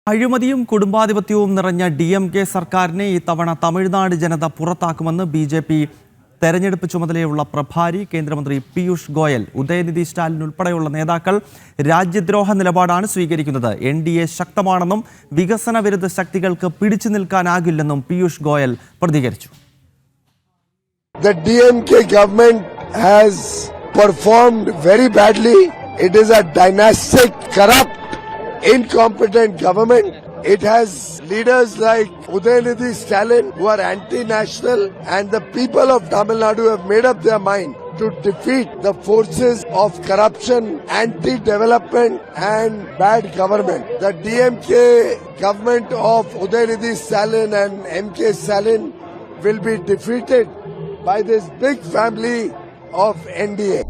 അഴിമതിയും കുടുംബാധിപത്യവും നിറഞ്ഞ DMK സർക്കാരിനെ ഇത്തവണ തമിഴ്നാട് ജനത പുറത്താക്കുമെന്ന് BJP തെരഞ്ഞെടുപ്പ് ചുമതലയുള്ള പ്രഭാരി കേന്ദ്രമന്ത്രി പീയൂഷ് ഗോയൽ. ഉദയനിധി സ്റ്റാലിൻ ഉൾപ്പെടെയുള്ള നേതാക്കൾ രാജ്യദ്രോഹ നിലപാടാണ് സ്വീകരിക്കുന്നത്. NDA ശക്തമാണെന്നും വികസന വിരുദ്ധ ശക്തികൾക്ക് പിടിച്ചു നിൽക്കാനാകില്ലെന്നും പീയൂഷ് ഗോയൽ പ്രതികരിച്ചു. The DMK government has performed very badly. It is a dynastic, corrupt, incompetent government. It has leaders like Udayanidhi Stalin who are anti-national, and the people of Tamil Nadu have made up their mind to defeat the forces of corruption, anti-development and bad government. The DMK government of Udayanidhi Stalin and MK Stalin will be defeated by this big family of NDA.